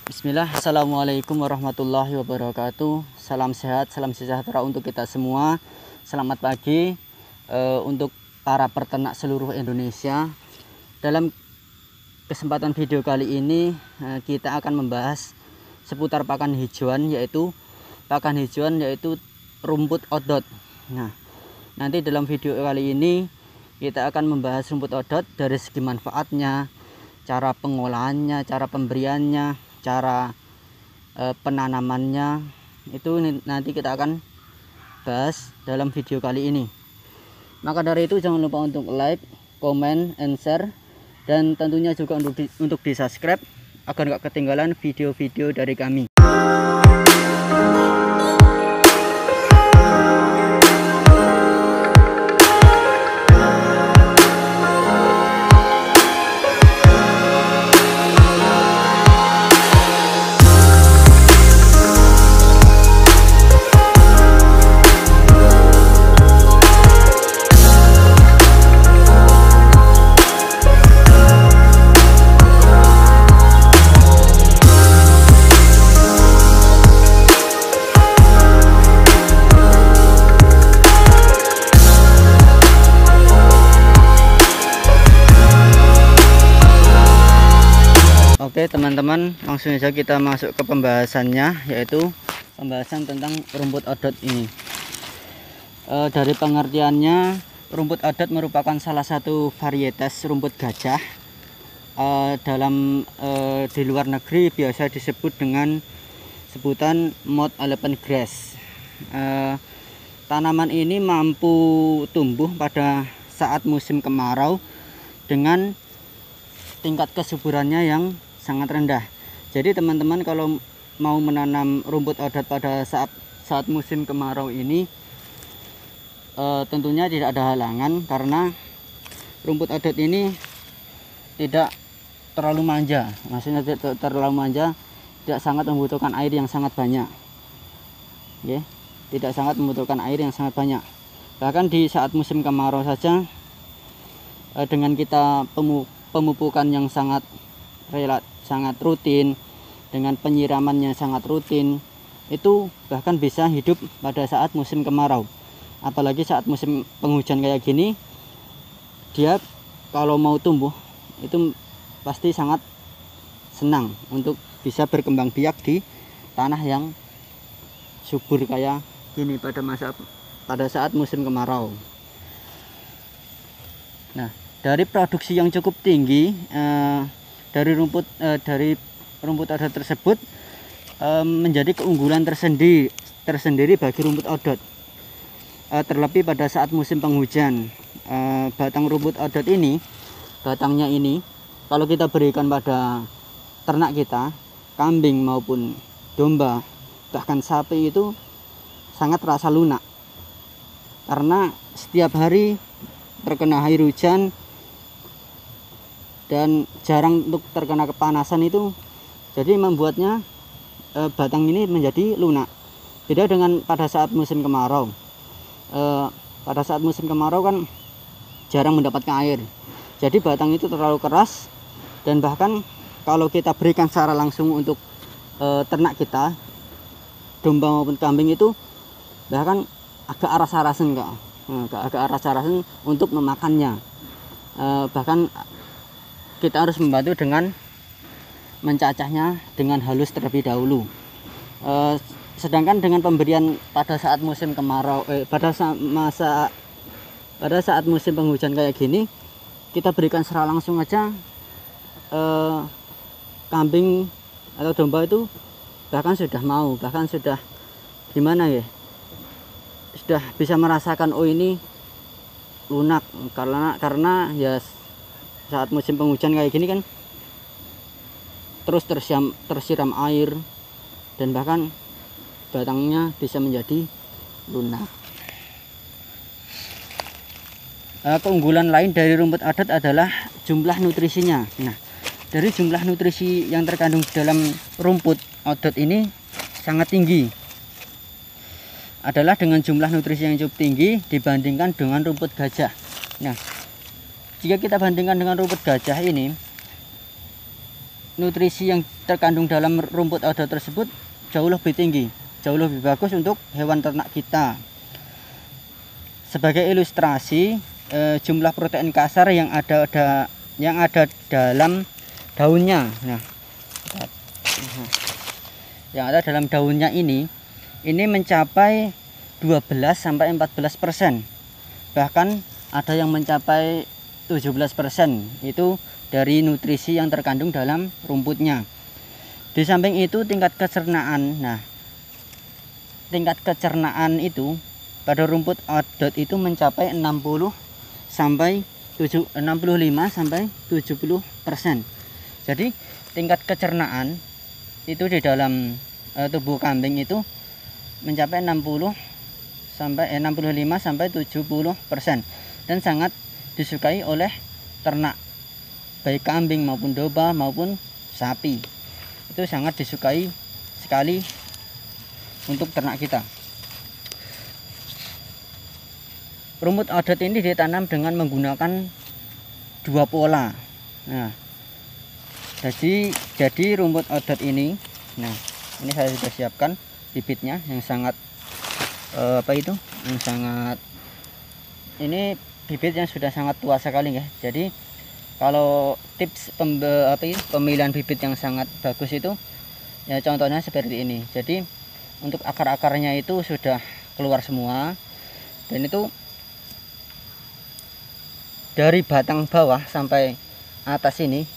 Bismillah, Assalamualaikum warahmatullahi wabarakatuh. Salam sehat, salam sejahtera untuk kita semua. Selamat pagi untuk para peternak seluruh Indonesia. Dalam kesempatan video kali ini kita akan membahas seputar pakan hijauan, yaitu rumput odot. Nah, nanti dalam video kali ini kita akan membahas rumput odot dari segi manfaatnya, cara pengolahannya, cara pemberiannya, cara penanamannya. Itu nanti kita akan bahas dalam video kali ini. Maka dari itu jangan lupa untuk like, comment, and share, dan tentunya juga untuk di subscribe agar gak ketinggalan video-video dari kami. Oke teman-teman, langsung saja kita masuk ke pembahasannya, yaitu pembahasan tentang rumput odot ini. Dari pengertiannya, rumput odot merupakan salah satu varietas rumput gajah. Di luar negeri biasa disebut dengan sebutan mud elephant grass. Tanaman ini mampu tumbuh pada saat musim kemarau dengan tingkat kesuburannya yang sangat rendah. Jadi teman-teman kalau mau menanam rumput odot pada saat musim kemarau ini tentunya tidak ada halangan, karena rumput odot ini tidak terlalu manja. Maksudnya tidak terlalu manja, tidak sangat membutuhkan air yang sangat banyak. Ya, tidak sangat membutuhkan air yang sangat banyak. Bahkan di saat musim kemarau saja, dengan kita pemupukan yang sangat rutin, dengan penyiraman yang sangat rutin, itu bahkan bisa hidup pada saat musim kemarau. Apalagi saat musim penghujan kayak gini, dia kalau mau tumbuh itu pasti sangat senang untuk bisa berkembang biak di tanah yang subur kayak gini pada saat musim kemarau. Nah, dari produksi yang cukup tinggi dari rumput odot tersebut menjadi keunggulan tersendiri bagi rumput odot. Terlebih pada saat musim penghujan, batang rumput odot ini, batangnya ini kalau kita berikan pada ternak kita, kambing maupun domba, bahkan sapi, itu sangat terasa lunak, karena setiap hari terkena air hujan dan jarang untuk terkena kepanasan itu, jadi membuatnya batang ini menjadi lunak. Beda dengan pada saat musim kemarau. Pada saat musim kemarau kan jarang mendapatkan air, jadi batang itu terlalu keras, dan bahkan kalau kita berikan secara langsung untuk ternak kita, domba maupun kambing, itu bahkan agak aras-arasen untuk memakannya. Bahkan kita harus membantu dengan mencacahnya dengan halus terlebih dahulu. Sedangkan dengan pemberian pada saat musim kemarau, pada saat musim penghujan kayak gini, kita berikan secara langsung aja, kambing atau domba itu bahkan sudah gimana ya, sudah bisa merasakan, oh ini lunak, karena ya saat musim penghujan kayak gini kan terus tersiram air, dan bahkan batangnya bisa menjadi lunak. Keunggulan lain dari rumput odot adalah jumlah nutrisinya. Nah, dari jumlah nutrisi yang terkandung dalam rumput odot ini sangat tinggi, adalah dengan jumlah nutrisi yang cukup tinggi dibandingkan dengan rumput gajah. Nah, jika kita bandingkan dengan rumput gajah ini, nutrisi yang terkandung dalam rumput odot tersebut jauh lebih tinggi, jauh lebih bagus untuk hewan ternak kita. Sebagai ilustrasi, jumlah protein kasar yang ada dalam daunnya. Nah, yang ada dalam daunnya ini mencapai 12-14%. Bahkan ada yang mencapai 17% itu dari nutrisi yang terkandung dalam rumputnya. Di samping itu tingkat kecernaan. Nah, tingkat kecernaan itu pada rumput odot itu mencapai 65 sampai 70%. Jadi tingkat kecernaan itu di dalam tubuh kambing itu mencapai 65 sampai 70% dan sangat disukai oleh ternak, baik kambing maupun domba maupun sapi. Itu sangat disukai sekali untuk ternak kita. Rumput odot ini ditanam dengan menggunakan 2 pola. Nah, jadi rumput odot ini, nah ini saya sudah siapkan bibitnya yang sangat ini bibit yang sudah sangat tua sekali ya. Jadi kalau tips pemilihan bibit yang sangat bagus itu ya contohnya seperti ini. Jadi untuk akar-akarnya itu sudah keluar semua, dan itu dari batang bawah sampai atas ini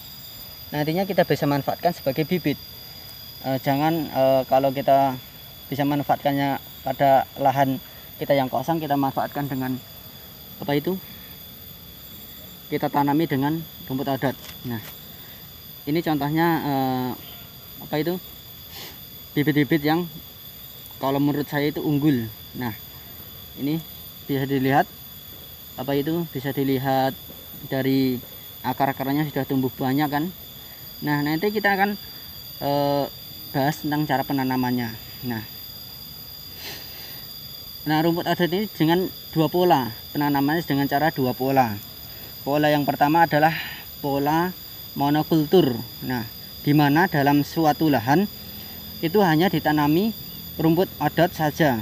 nantinya kita bisa manfaatkan sebagai bibit. Jangan kalau kita bisa manfaatkannya pada lahan kita yang kosong, kita manfaatkan dengan kita tanami dengan rumput odot. Nah, ini contohnya bibit-bibit yang kalau menurut saya itu unggul. Nah, ini bisa dilihat bisa dilihat dari akar-akarnya sudah tumbuh banyak kan. Nah, nanti kita akan bahas tentang cara penanamannya. Nah, rumput odot ini dengan 2 pola penanamannya, dengan cara 2 pola. Pola yang pertama adalah pola monokultur. Nah, di mana dalam suatu lahan itu hanya ditanami rumput odot saja.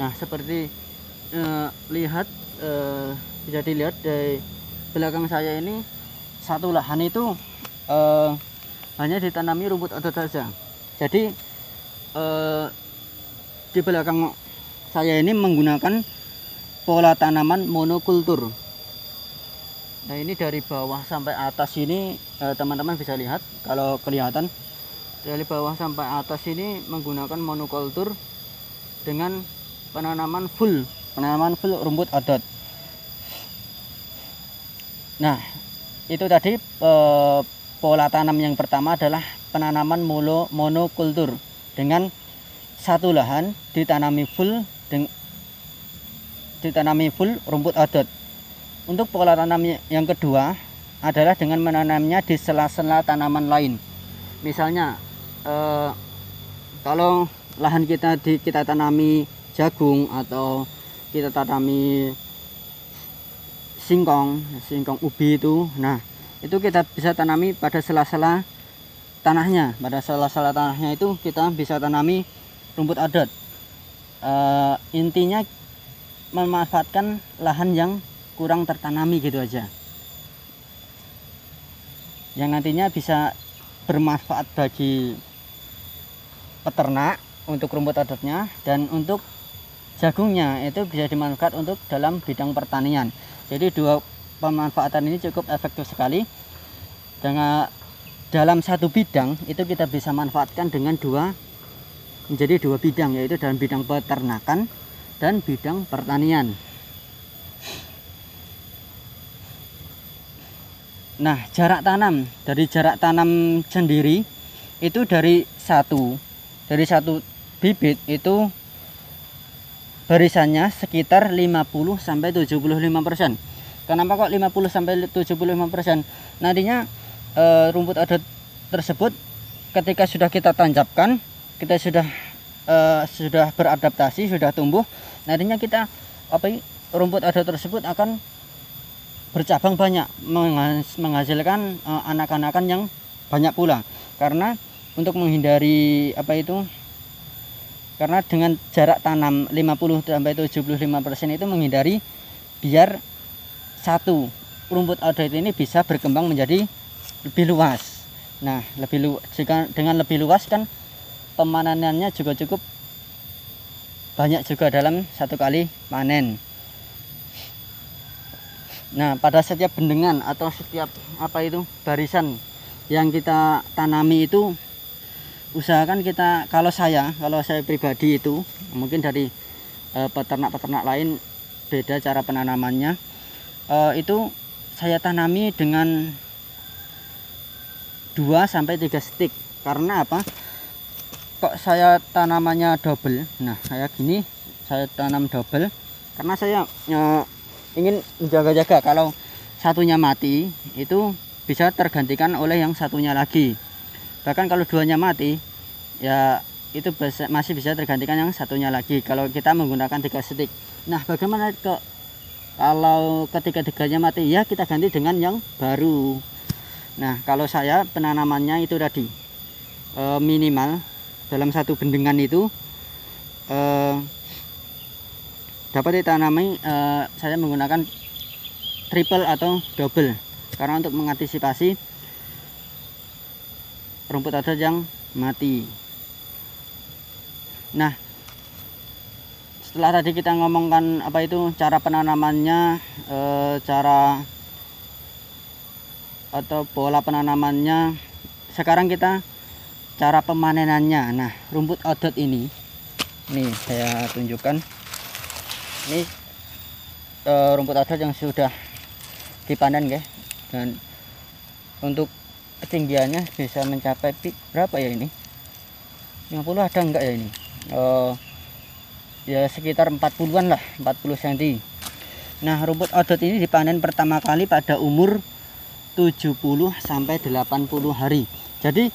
Nah, seperti bisa dilihat dari belakang saya ini, satu lahan itu hanya ditanami rumput odot saja. Jadi di belakang saya ini menggunakan pola tanaman monokultur. Nah, ini dari bawah sampai atas ini teman-teman bisa lihat, kalau kelihatan dari bawah sampai atas ini menggunakan monokultur dengan penanaman full rumput odot. Nah, itu tadi pola tanam yang pertama adalah penanaman monokultur dengan satu lahan ditanami full rumput odot. Untuk pola tanam yang kedua adalah dengan menanamnya di sela-sela tanaman lain. Misalnya kalau lahan kita tanami jagung atau kita tanami singkong ubi itu, nah itu kita bisa tanami pada sela-sela tanahnya. Pada sela-sela tanahnya itu kita bisa tanami rumput odot. Intinya memanfaatkan lahan yang kurang tertanami gitu aja, yang nantinya bisa bermanfaat bagi peternak untuk rumput odotnya, dan untuk jagungnya itu bisa dimanfaatkan untuk dalam bidang pertanian. Jadi dua pemanfaatan ini cukup efektif sekali. Dengan dalam satu bidang itu kita bisa manfaatkan menjadi dua bidang, yaitu dalam bidang peternakan dan bidang pertanian. Nah, jarak tanam sendiri itu dari satu bibit itu barisannya sekitar 50-75%. Kenapa kok 50-75%? Nantinya rumput odot tersebut ketika sudah kita tancapkan, kita sudah beradaptasi, sudah tumbuh, nantinya rumput odot tersebut akan bercabang banyak, menghasilkan anak-anakan yang banyak pula, karena untuk menghindari karena dengan jarak tanam 50-75% itu menghindari biar satu rumput outdoor ini bisa berkembang menjadi lebih luas. Nah, jika dengan lebih luas kan pemanenannya juga cukup banyak juga dalam satu kali panen. Nah, pada setiap bendengan atau setiap barisan yang kita tanami itu usahakan kita, kalau saya pribadi itu mungkin dari peternak-peternak lain beda cara penanamannya, itu saya tanami dengan 2-3 stik. Karena apa? Kok saya tanamannya double? Nah, kayak gini saya tanam double karena saya ingin menjaga-jaga kalau satunya mati itu bisa tergantikan oleh yang satunya lagi. Bahkan kalau duanya mati ya itu masih bisa tergantikan yang satunya lagi kalau kita menggunakan 3 stik. Nah, bagaimana kalau ketiga-tiganya mati? Ya kita ganti dengan yang baru. Nah, kalau saya penanamannya itu tadi minimal dalam satu bendengan itu dapat ditanami, saya menggunakan triple atau double karena untuk mengantisipasi rumput outdoor yang mati. Nah, setelah tadi kita ngomongkan cara penanamannya, cara atau pola penanamannya, sekarang kita cara pemanenannya. Nah, rumput outdoor ini nih saya tunjukkan, ini rumput outdoor yang sudah dipanen guys, dan untuk ketinggiannya bisa mencapai berapa ya ini, 50 ada enggak ya ini, ya sekitar 40-an lah, 40 cm. Nah, rumput outdoor ini dipanen pertama kali pada umur 70-80 hari. Jadi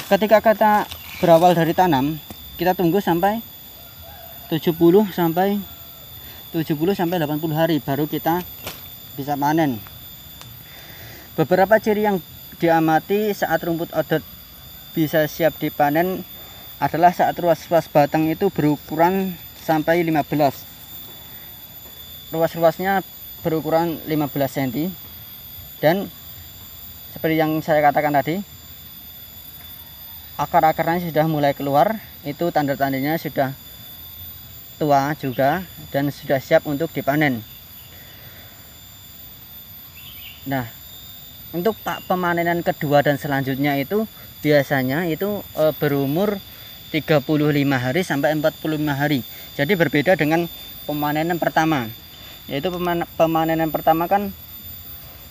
ketika kita berawal dari tanam, kita tunggu sampai 70-80 hari baru kita bisa panen. Beberapa ciri yang diamati saat rumput outdoor bisa siap dipanen adalah saat ruas-ruas batang itu berukuran sampai 15. Ruas-ruasnya berukuran 15 cm, dan seperti yang saya katakan tadi, akar-akarnya sudah mulai keluar, itu tanda-tandanya sudah tua juga dan sudah siap untuk dipanen. Nah, untuk pemanenan kedua dan selanjutnya itu biasanya itu berumur 35 hari sampai 45 hari. Jadi berbeda dengan pemanenan pertama. Yaitu pemanenan pertama kan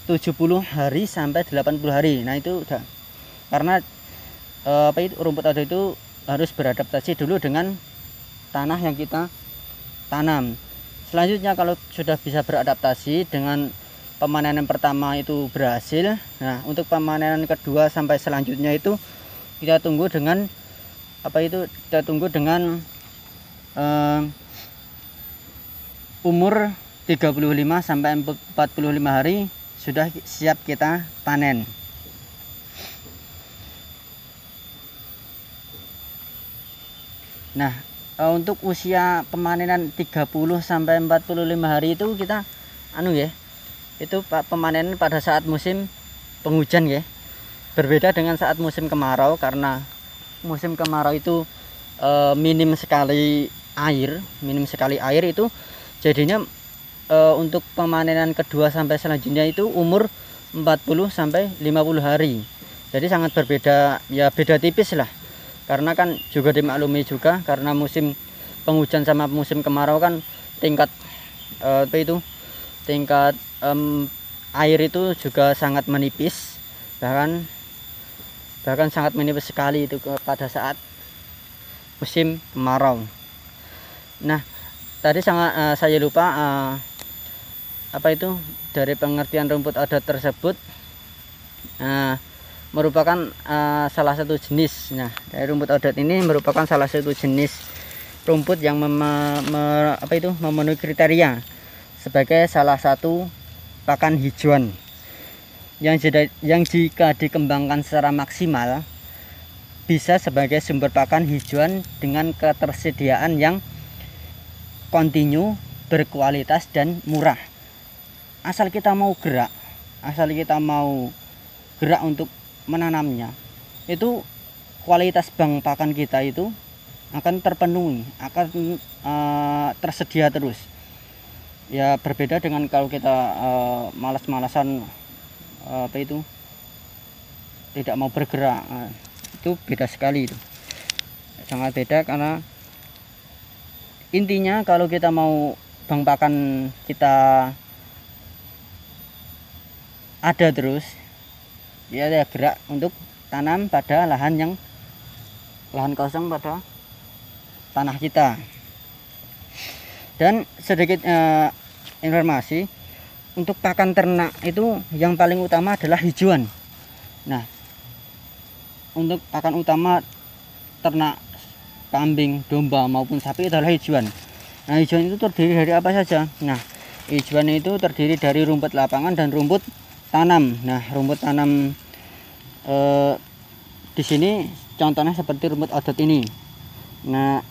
70 hari sampai 80 hari. Nah, itu udah karena rumput outdoor itu harus beradaptasi dulu dengan tanah yang kita tanam. Selanjutnya kalau sudah bisa beradaptasi dengan pemanenan pertama itu berhasil, nah untuk pemanenan kedua sampai selanjutnya itu kita tunggu dengan umur 35 sampai 45 hari sudah siap kita panen. Nah, untuk usia pemanenan 30 sampai 45 hari itu kita itu pemanenan pada saat musim penghujan ya. Berbeda dengan saat musim kemarau, karena musim kemarau itu minim sekali air itu jadinya untuk pemanenan kedua sampai selanjutnya itu umur 40 sampai 50 hari. Jadi sangat berbeda ya, beda tipis lah. Karena kan juga dimaklumi juga karena musim penghujan sama musim kemarau kan tingkat air itu juga sangat menipis, bahkan sangat menipis sekali itu pada saat musim kemarau. Nah, tadi saya lupa dari pengertian rumput outdoor tersebut merupakan salah satu jenis. Nah, dari rumput outdoor ini merupakan salah satu jenis rumput yang memenuhi kriteria sebagai salah satu pakan hijauan. yang jika dikembangkan secara maksimal bisa sebagai sumber pakan hijauan dengan ketersediaan yang kontinu, berkualitas dan murah. Asal kita mau gerak untuk menanamnya, itu kualitas bank pakan kita itu akan terpenuhi, akan tersedia terus. Ya berbeda dengan kalau kita malas-malasan tidak mau bergerak, itu beda sekali itu. Sangat beda, karena intinya kalau kita mau bank pakan kita ada terus, ya gerak untuk tanam pada lahan kosong pada tanah kita. Dan sedikit informasi, untuk pakan ternak itu yang paling utama adalah hijauan. Nah, untuk pakan utama ternak kambing, domba maupun sapi adalah hijauan. Nah, hijauan itu terdiri dari apa saja? Nah, hijauan itu terdiri dari rumput lapangan dan rumput tanam. Nah, rumput tanam di sini contohnya seperti rumput odot ini. Nah,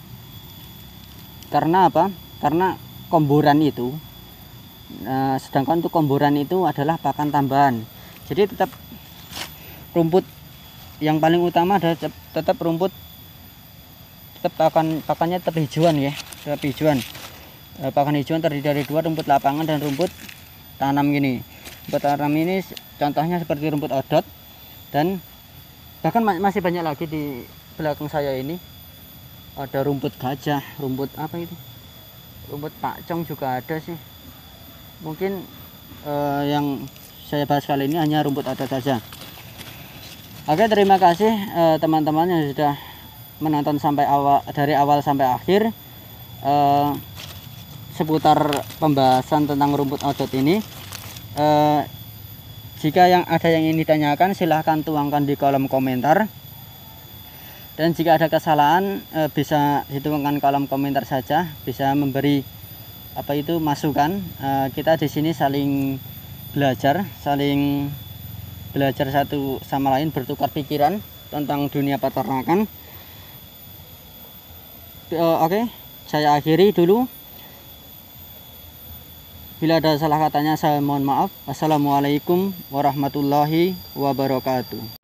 karena apa? Karena komboran itu, sedangkan untuk komboran itu adalah pakan tambahan. Jadi tetap rumput yang paling utama adalah tetap rumput, tetap pakannya tetap hijauan ya, tetap hijauan. Pakan hijauan terdiri dari 2, rumput lapangan dan rumput tanam gini. Rumput tanam ini contohnya seperti rumput odot, dan bahkan masih banyak lagi di belakang saya ini. Ada rumput gajah, rumput apa itu? Rumput pakcong juga ada sih. Mungkin yang saya bahas kali ini hanya rumput odot saja. Oke, terima kasih teman-teman yang sudah menonton dari awal sampai akhir seputar pembahasan tentang rumput odot ini. Jika ada yang ingin ditanyakan, silahkan tuangkan di kolom komentar. Dan jika ada kesalahan bisa dituangkan kolom komentar saja, bisa memberi masukan. Kita di sini saling belajar satu sama lain, bertukar pikiran tentang dunia peternakan. Oke, saya akhiri dulu. Bila ada salah katanya saya mohon maaf. Wassalamualaikum warahmatullahi wabarakatuh.